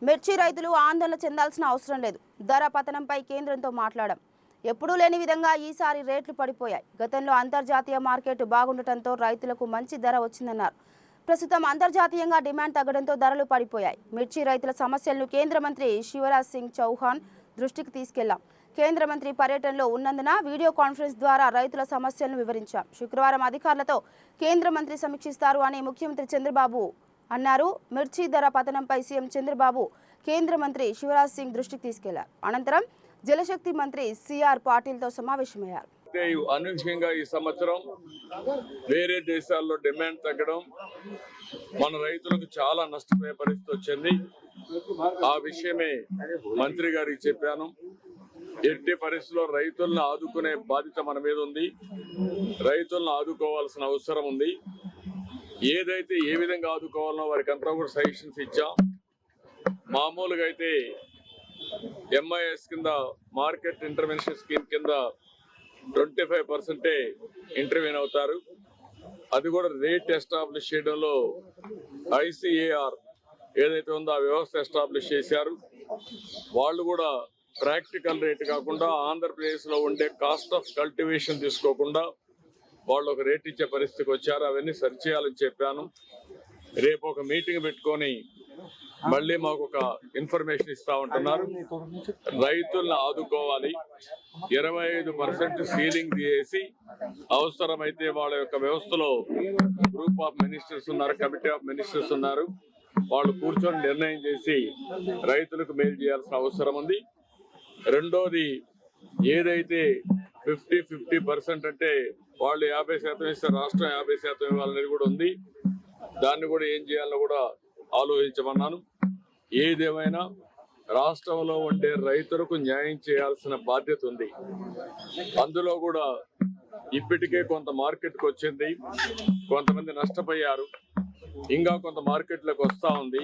మిర్చి రైతులు ఆందోళన చెందాల్సిన అవసరం లేదు. ధర పతనంపై కేంద్రంతో మాట్లాడాం. ఎప్పుడూ లేని విధంగా ఈసారి రేట్లు పడిపోయాయి. గతంలో అంతర్జాతీయ మార్కెట్ బాగుండటంతో రైతులకు మంచి ధర వచ్చిందన్నారు. ప్రస్తుతం అంతర్జాతీయంగా డిమాండ్ తగ్గడంతో ధరలు పడిపోయాయి. మిర్చి రైతుల సమస్యలను కేంద్ర మంత్రి శివరాజ్ సింగ్ చౌహాన్ దృష్టికి తీసుకెళ్లాం. కేంద్ర మంత్రి పర్యటనలో ఉన్నందున వీడియో కాన్ఫరెన్స్ ద్వారా రైతుల సమస్యలను వివరించాం. శుక్రవారం అధికారులతో కేంద్ర మంత్రి సమీక్షిస్తారు అని ముఖ్యమంత్రి చంద్రబాబు అన్నారు. మిర్చి ధర పతనంపై సీఎం చంద్రబాబు కేంద్ర మంత్రి శివరాజ్ సింగ్ దృష్టికి తీసుకెళ్లారు. అనంతరం జలశక్తి మంత్రి సిఆర్ పాటిల్తో సమావేశమయ్యారు. అనూహ్యంగా ఈ సంవత్సరం వేరే దేశాల్లో డిమాండ్ తగ్గడం మన రైతులకు చాలా నష్టపోయే పరిస్థితి వచ్చింది. ఆ విషయమే మంత్రి గారికి చెప్పాను. ఎట్టి పరిస్థితుల్లో రైతులను ఆదుకునే బాధ్యత మన మీద ఉంది. రైతులను ఆదుకోవాల్సిన అవసరం ఉంది. ఏదైతే ఏ విధంగా ఆదుకోవాలనో వారికి అంతా కూడా సజెషన్స్ ఇచ్చాం. మామూలుగా అయితే ఎంఐఎస్ కింద మార్కెట్ ఇంటర్వెన్షన్ స్కీమ్ కింద 25% ఇంటర్వ్యూన్ అవుతారు. అది కూడా రేట్ ఎస్టాబ్లిష్ చేయడంలో ఐసిఏఆర్ ఏదైతే ఉందో ఆ వ్యవస్థ ఎస్టాబ్లిష్ చేశారు. వాళ్ళు కూడా ప్రాక్టికల్ రేట్ కాకుండా ఆంధ్రప్రదేశ్ లో ఉండే కాస్ట్ ఆఫ్ కల్టివేషన్ తీసుకోకుండా వాళ్ళు ఒక రేట్ ఇచ్చే పరిస్థితికి వచ్చారు. అవన్నీ సరి చేయాలని చెప్పాను. రేపు ఒక మీటింగ్ పెట్టుకొని మళ్ళీ మాకు ఒక ఇన్ఫర్మేషన్ ఇస్తా ఉంటున్నారు. రైతులను ఆదుకోవాలి. 25% సీలింగ్ చేసి అవసరమైతే వాళ్ళ యొక్క వ్యవస్థలో గ్రూప్ ఆఫ్ మినిస్టర్స్ ఉన్నారు, కమిటీ ఆఫ్ మినిస్టర్స్ ఉన్నారు. వాళ్ళు కూర్చొని నిర్ణయం చేసి రైతులకు మేలు చేయాల్సిన అవసరం ఉంది. రెండోది, ఏదైతే 50% అంటే వాళ్ళు 50% ఇస్తే రాష్ట్రం 50% ఇవ్వాలనేది కూడా ఉంది. దాన్ని కూడా ఏం చేయాలో కూడా ఆలోచించమన్నాను. ఏదేమైనా రాష్ట్రంలో ఉండే రైతులకు న్యాయం చేయాల్సిన బాధ్యత ఉంది. అందులో కూడా ఇప్పటికే కొంత మార్కెట్కి వచ్చింది, కొంతమంది నష్టపోయారు, ఇంకా కొంత మార్కెట్లోకి వస్తా ఉంది.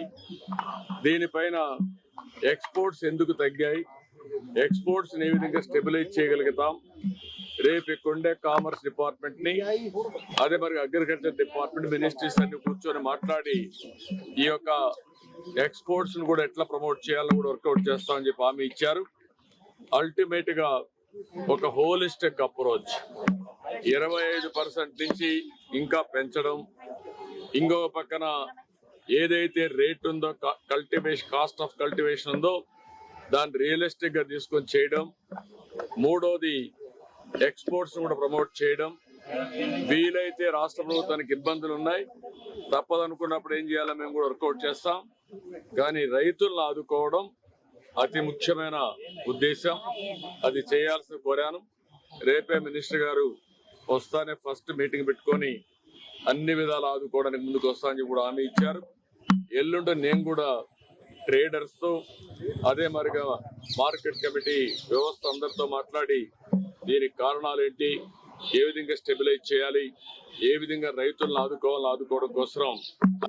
దీనిపైన ఎక్స్పోర్ట్స్ ఎందుకు తగ్గాయి, ఎక్స్పోర్ట్స్ ఏ విధంగా స్టెబిలైజ్ చేయగలుగుతాం. రేపు ఇక్కడుండే కామర్స్ డిపార్ట్మెంట్ ని, అదే మరి అగ్రికల్చర్ డిపార్ట్మెంట్ మినిస్ట్రీస్ అన్ని కూర్చొని మాట్లాడి ఈ యొక్క ఎక్స్పోర్ట్స్ ను కూడా ఎట్లా ప్రమోట్ చేయాలని కూడా వర్కౌట్ చేస్తామని చెప్పి హామీ ఇచ్చారు. అల్టిమేట్ గా ఒక హోలిస్టిక్ అప్రోచ్ 25% నుంచి ఇంకా పెంచడం, ఇంకో పక్కన ఏదైతే రేట్ ఉందో కల్టివేషన్ కాస్ట్ ఆఫ్ కల్టివేషన్ ఉందో దాన్ని రియలిస్టిక్ గా తీసుకొని చేయడం. మూడోది, ఎక్స్పోర్ట్స్ కూడా ప్రమోట్ చేయడం. వీలైతే రాష్ట్ర ప్రభుత్వానికి ఇబ్బందులు ఉన్నాయి, తప్పదనుకున్నప్పుడు ఏం చేయాలో మేము కూడా వర్కౌట్ చేస్తాం. కానీ రైతులను ఆదుకోవడం అతి ముఖ్యమైన ఉద్దేశం. అది చేయాల్సి కోరాను. రేపే మినిస్టర్ గారు వస్తానే ఫస్ట్ మీటింగ్ పెట్టుకొని అన్ని విధాలు ఆదుకోవడానికి ముందుకు వస్తానని కూడా హామీ ఇచ్చారు. ఎల్లుండి నేను కూడా ట్రేడర్స్ తో, అదే మరిగా మార్కెట్ కమిటీ వ్యవస్థ అందరితో మాట్లాడి దీనికి కారణాలు ఏంటి, ఏ విధంగా స్టెబిలైజ్ చేయాలి, ఏ విధంగా రైతులను ఆదుకోవాలని ఆదుకోవడం కోసం